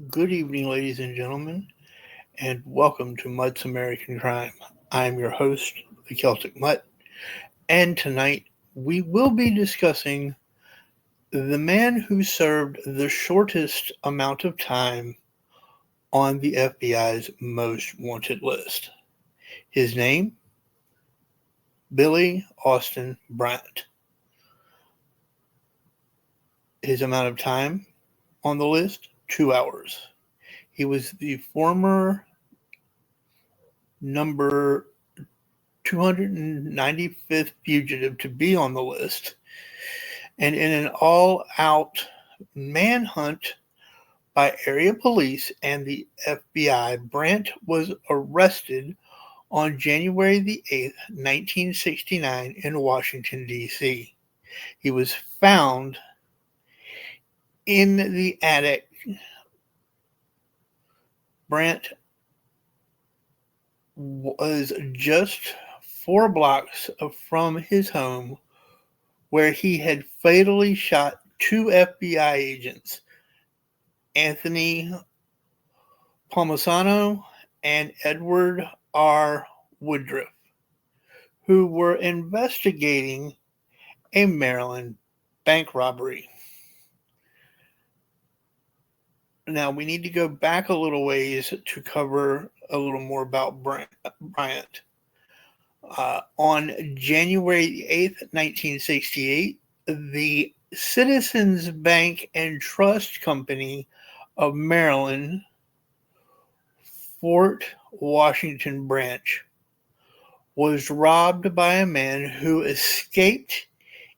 Good evening, ladies and gentlemen, and welcome to Mutt's American Crime. I am your host, the Celtic Mutt, and tonight we will be discussing the man who served the shortest amount of time on the FBI's most wanted list. His name, Billie Austin Bryant. His amount of time on the list, 2 hours. He was the former number 295th fugitive to be on the list. And in an all out manhunt by area police and the FBI, Brandt was arrested on January the 8th, 1969, in Washington, D.C. He was found in the attic. Brandt was just 4 blocks from his home where he had fatally shot 2 FBI agents, Anthony Palmisano and Edward R. Woodruff, who were investigating a Maryland bank robbery. Now, we need to go back a little ways to cover a little more about Bryant. On January 8th, 1968, the Citizens Bank and Trust Company of Maryland, Fort Washington branch, was robbed by a man who escaped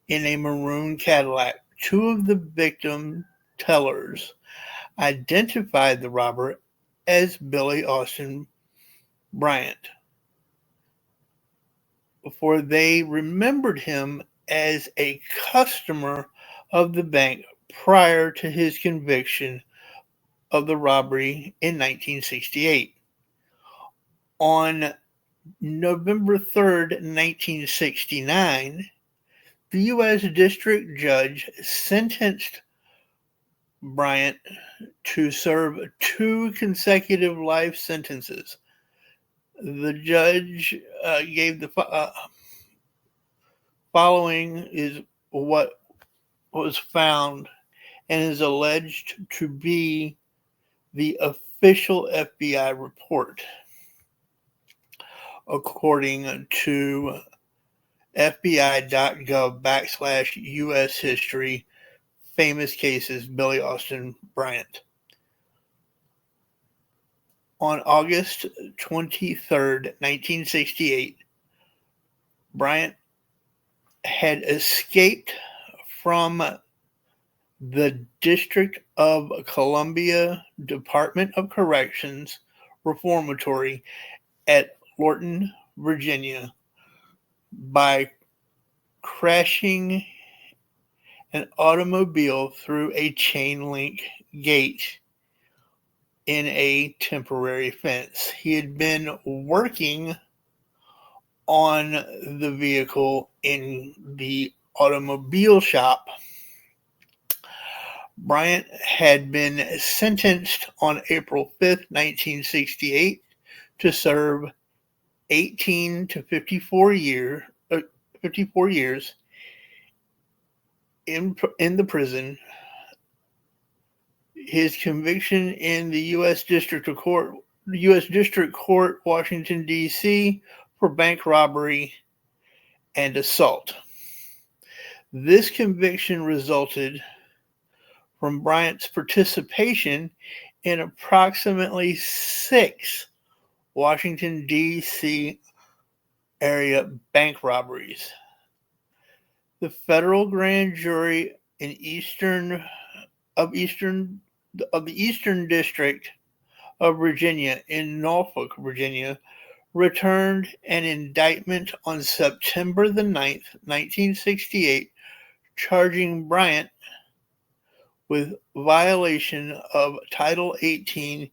in a maroon Cadillac. Two of the victim tellers identified the robber as Billie Austin Bryant, for they remembered him as a customer of the bank prior to his conviction of the robbery in 1968. On November 3rd, 1969, the U.S. District Judge sentenced Bryant to serve 2 consecutive life sentences. The judge gave the following is what was found and is alleged to be the official FBI report. According to FBI.gov/US history, famous cases, Billie Austin Bryant. On August 23rd, 1968, Bryant had escaped from the District of Columbia Department of Corrections Reformatory at Lorton, Virginia, by crashing an automobile through a chain link gate in a temporary fence. He had been working on the vehicle in the automobile shop. Bryant had been sentenced on April 5th, 1968 to serve 18 to 54 years in the prison. His conviction in the U.S. District Court, Washington, D.C., for bank robbery and assault. This conviction resulted from Bryant's participation in approximately 6 Washington, D.C. area bank robberies. The federal grand jury in the Eastern District of Virginia in Norfolk, Virginia, returned an indictment on September the 9th, 1968, charging Bryant with violation of Title 18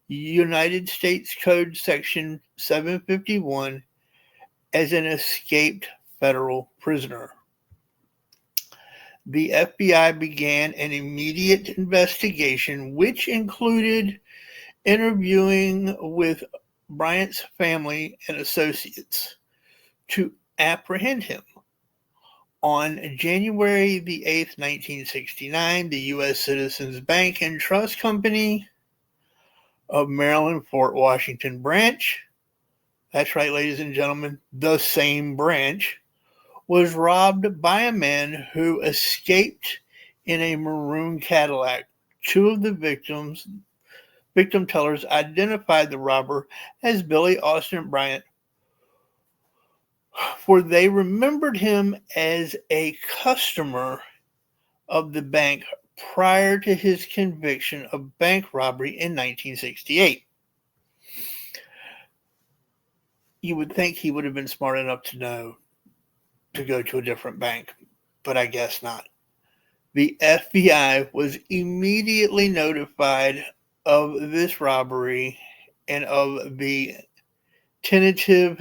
United States Code Section 751 as an escaped federal prisoner. The FBI began an immediate investigation, which included interviewing with Bryant's family and associates to apprehend him. On January the 8th, 1969, the U.S. Citizens Bank and Trust Company of Maryland Fort Washington branch, that's right, ladies and gentlemen, the same branch, was robbed by a man who escaped in a maroon Cadillac. Two of the victim tellers identified the robber as Billie Austin Bryant, for they remembered him as a customer of the bank prior to his conviction of bank robbery in 1968. You would think he would have been smart enough to know to go to a different bank, but I guess not. The FBI was immediately notified of this robbery and of the tentative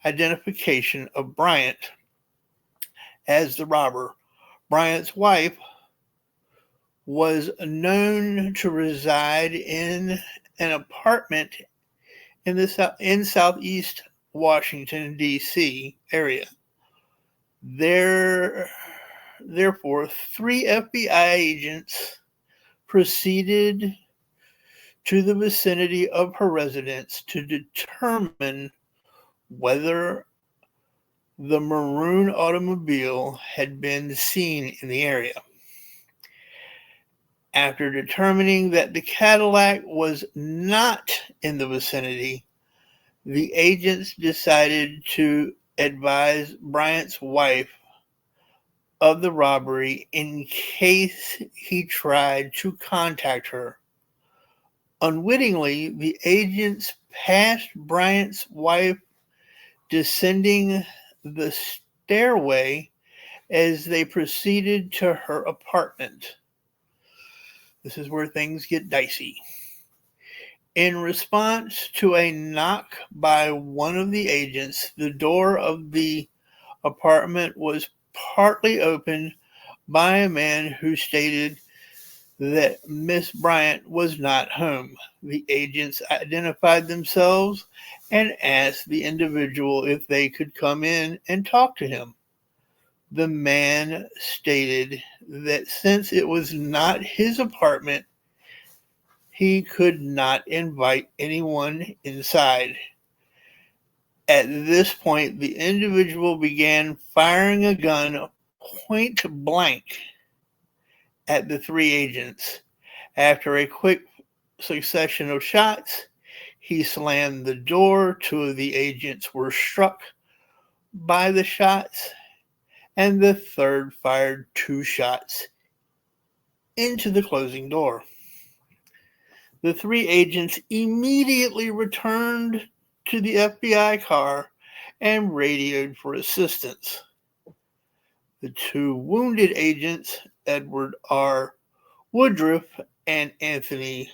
identification of Bryant as the robber. Bryant's wife was known to reside in an apartment in southeast Washington, D.C. area. Therefore, 3 FBI agents proceeded to the vicinity of her residence to determine whether the maroon automobile had been seen in the area. After determining that the Cadillac was not in the vicinity, the agents decided to advise Bryant's wife of the robbery in case he tried to contact her. Unwittingly, the agents passed Bryant's wife descending the stairway as they proceeded to her apartment. This is where things get dicey. In response to a knock by one of the agents, the door of the apartment was partly opened by a man who stated that Miss Bryant was not home. The agents identified themselves and asked the individual if they could come in and talk to him. The man stated that since it was not his apartment, he could not invite anyone inside. At this point, the individual began firing a gun point blank at the 3 agents. After a quick succession of shots, he slammed the door. 2 of the agents were struck by the shots, and the third fired 2 shots into the closing door. The 3 agents immediately returned to the FBI car and radioed for assistance. The 2 wounded agents, Edward R. Woodruff and Anthony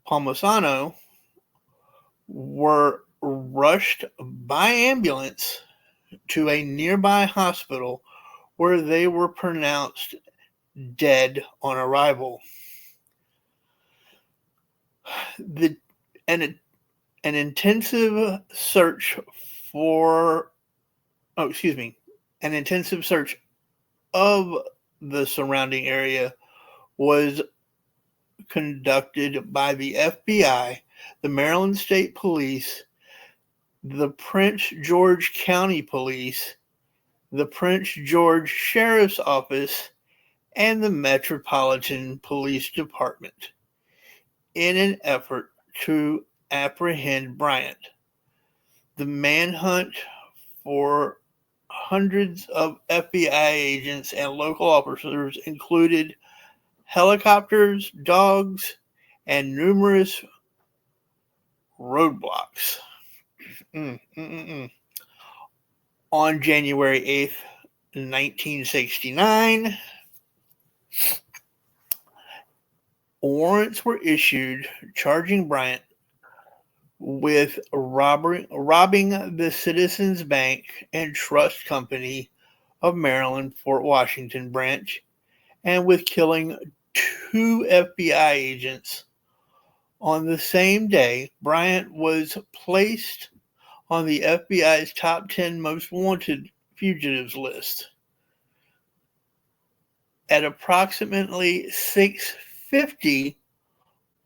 Palmisano, were rushed by ambulance to a nearby hospital where they were pronounced dead on arrival. An intensive search of the surrounding area was conducted by the FBI, the Maryland State Police, the Prince George County Police, the Prince George Sheriff's Office, and the Metropolitan Police Department in an effort to apprehend Bryant. The manhunt for hundreds of FBI agents and local officers included helicopters, dogs, and numerous roadblocks. On January 8th, 1969, warrants were issued charging Bryant with robbing the Citizens Bank and Trust Company of Maryland, Fort Washington branch, and with killing 2 FBI agents. On the same day, Bryant was placed on the FBI's top 10 most wanted fugitives list. At approximately 6:50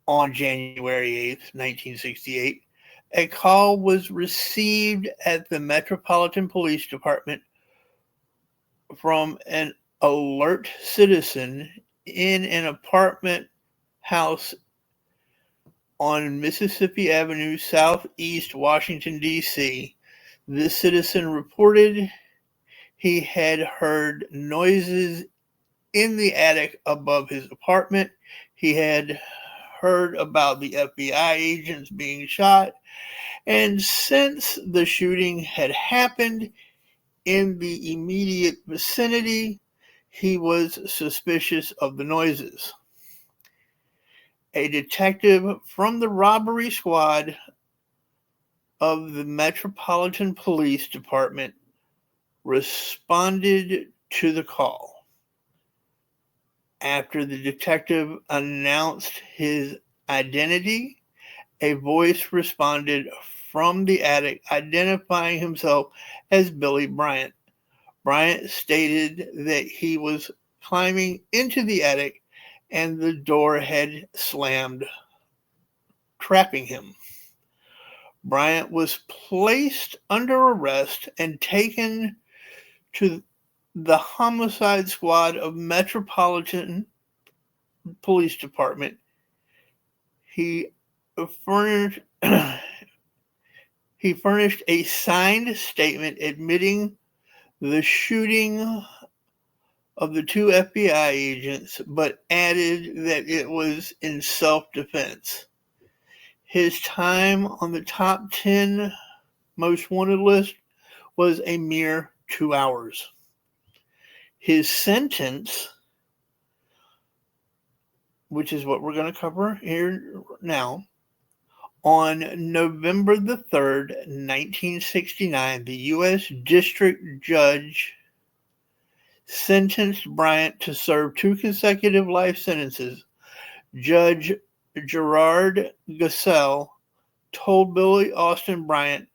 on January 8th, 1968, a call was received at the Metropolitan Police Department from an alert citizen in an apartment house on Mississippi Avenue, southeast Washington, D.C. This citizen reported he had heard noises in the attic above his apartment. He had heard about the FBI agents being shot, and since the shooting had happened in the immediate vicinity, he was suspicious of the noises. A detective from the robbery squad of the Metropolitan Police Department responded to the call. After the detective announced his identity, a voice responded from the attic identifying himself as Billie Bryant. Bryant stated that he was climbing into the attic and the door had slammed, trapping him. Bryant was placed under arrest and taken to the homicide squad of Metropolitan Police Department. He furnished a signed statement admitting the shooting of the 2 FBI agents, but added that it was in self-defense. His time on the top 10 most wanted list was a mere 2 hours. His sentence, which is what we're going to cover here now, on November the 3rd, 1969, the U.S. District Judge sentenced Bryant to serve 2 consecutive life sentences. Judge Gerard Gassel told Billie Austin Bryant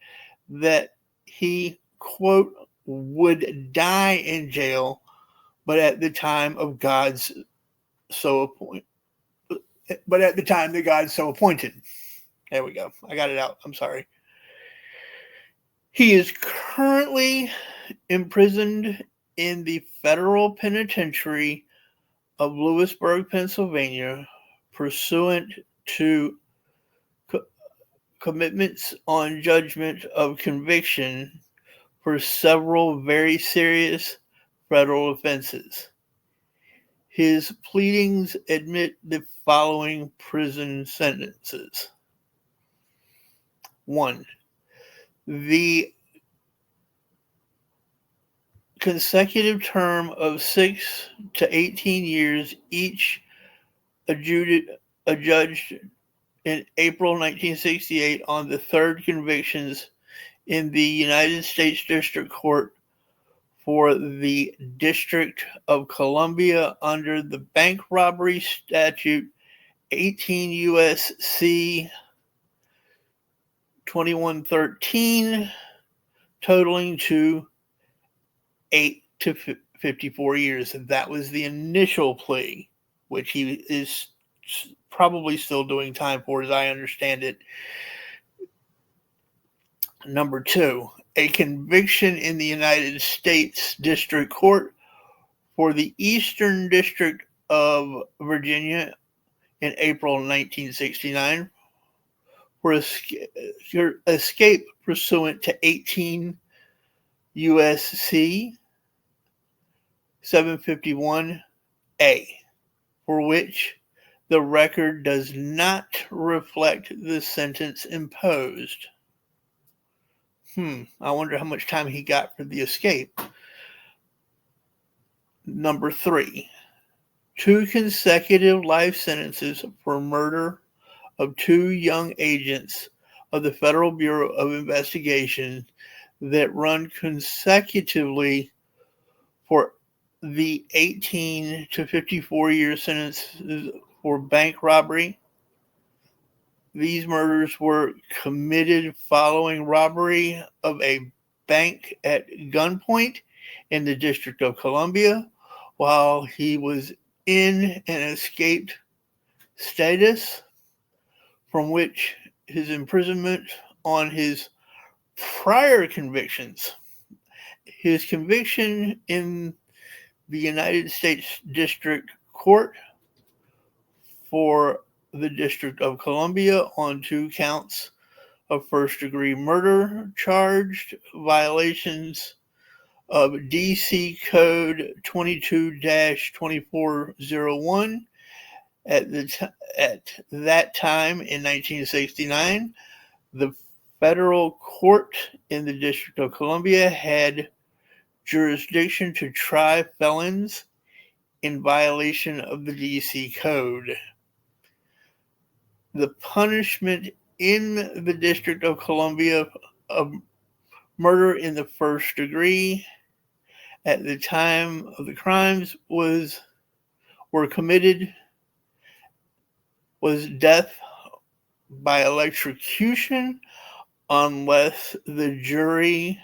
that he, quote, would die in jail, but at the time of God's so appointed. But at the time that God so appointed. There we go. I got it out. I'm sorry. He is currently imprisoned in the federal penitentiary of Lewisburg, Pennsylvania, pursuant to commitments on judgment of conviction for several very serious federal offenses. His pleadings admit the following prison sentences. 1. The consecutive term of 6 to 18 years, each adjudged in April 1968 on the 3rd convictions in the United States District Court for the District of Columbia under the bank robbery statute 18 U.S.C. 2113, totaling to 8 to 54 years. And that was the initial plea, which he is probably still doing time for, as I understand it. Number 2, a conviction in the United States District Court for the Eastern District of Virginia in April 1969 for escape pursuant to 18 U.S.C. 751A, for which the record does not reflect the sentence imposed. I wonder how much time he got for the escape. Number 3, 2 consecutive life sentences for murder of 2 young agents of the Federal Bureau of Investigation that run consecutively for the 18 to 54-year sentences for bank robbery. These murders were committed following robbery of a bank at gunpoint in the District of Columbia while he was in an escaped status from which his imprisonment on his prior convictions. His conviction in the United States District Court for the District of Columbia on 2 counts of first-degree murder charged violations of DC Code 22-2401 at that time in 1969. The federal court in the District of Columbia had jurisdiction to try felons in violation of the DC Code. The punishment in the District of Columbia of murder in the first degree at the time of the crimes were committed was death by electrocution unless the jury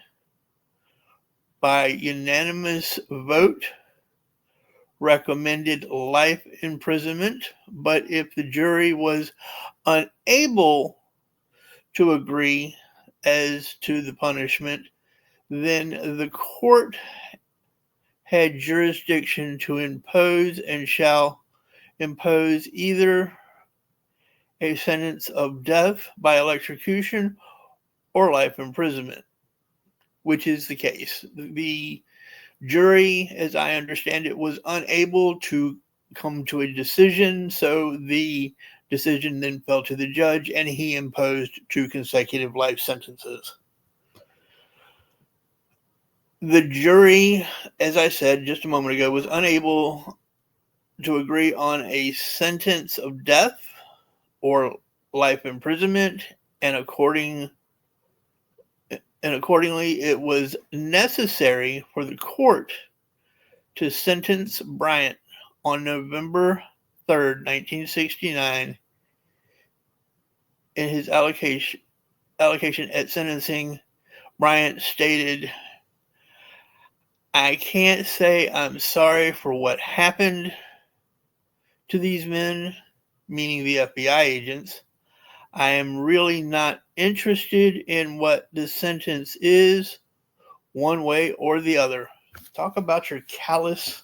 by unanimous vote recommended life imprisonment, but if the jury was unable to agree as to the punishment, then the court had jurisdiction to impose and shall impose either a sentence of death by electrocution or life imprisonment, which is the case. The jury, as I understand it, was unable to come to a decision, so the decision then fell to the judge, and he imposed 2 consecutive life sentences. The jury, as I said just a moment ago, was unable to agree on a sentence of death or life imprisonment, and accordingly, it was necessary for the court to sentence Bryant on November 3rd, 1969. In his allocation at sentencing, Bryant stated, "I can't say I'm sorry for what happened to these men," meaning the FBI agents. "I am really not interested in what the sentence is, one way or the other." Talk about your callous,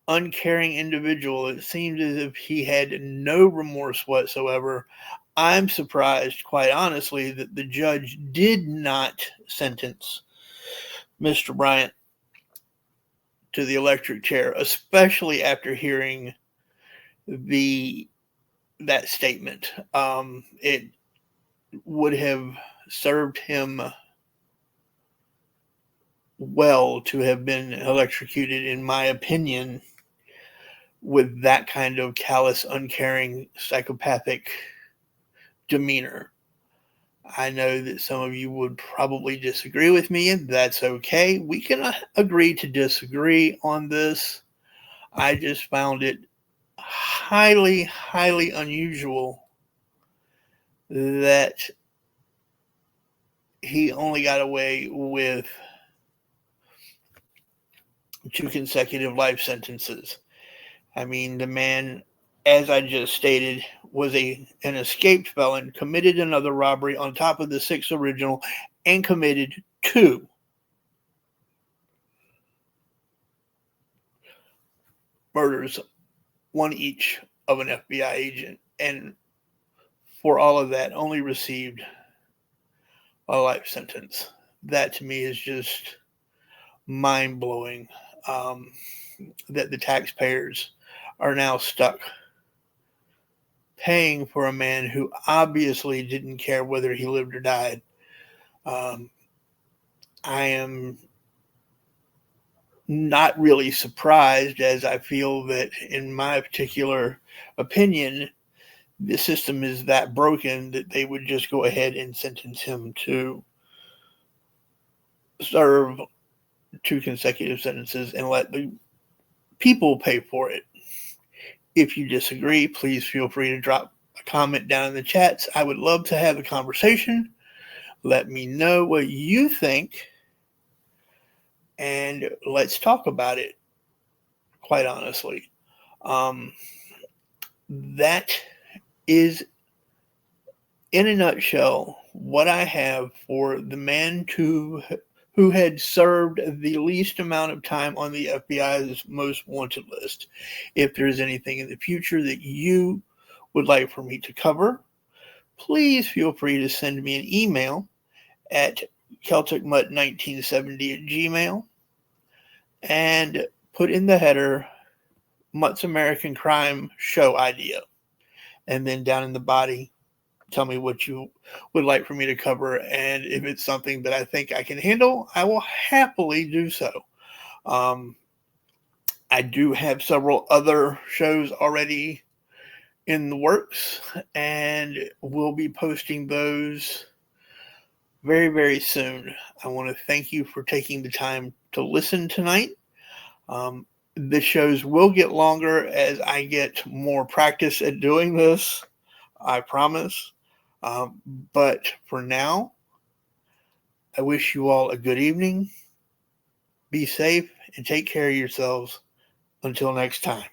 uncaring individual. It seemed as if he had no remorse whatsoever. I'm surprised, quite honestly, that the judge did not sentence Mr. Bryant to the electric chair, especially after hearing that statement. It would have served him well to have been electrocuted, in my opinion, with that kind of callous, uncaring, psychopathic demeanor. I know that some of you would probably disagree with me, and that's okay. We can agree to disagree on this. I just found it highly, highly unusual that he only got away with 2 consecutive life sentences. I mean, the man, as I just stated, was an escaped felon, committed another robbery on top of the 6 original, and committed 2 murders, 1 each of an FBI agent, and for all of that only received a life sentence. That to me is just mind-blowing, that the taxpayers are now stuck paying for a man who obviously didn't care whether he lived or died. I am not really surprised, as I feel that, in my particular opinion, the system is that broken that they would just go ahead and sentence him to serve 2 consecutive sentences and let the people pay for it. If you disagree, please feel free to drop a comment down in the chats. I would love to have a conversation. Let me know what you think, and let's talk about it, quite honestly. That is, in a nutshell, what I have for the man who had served the least amount of time on the FBI's most wanted list. If there's anything in the future that you would like for me to cover, please feel free to send me an email at celticmutt1970 at gmail and put in the header Mutt's American Crime Show idea. And then down in the body, tell me what you would like for me to cover. And if it's something that I think I can handle, I will happily do so. I do have several other shows already in the works, and we'll be posting those very, very soon. I want to thank you for taking the time to listen tonight. The shows will get longer as I get more practice at doing this, I promise. But for now, I wish you all a good evening. Be safe and take care of yourselves. Until next time.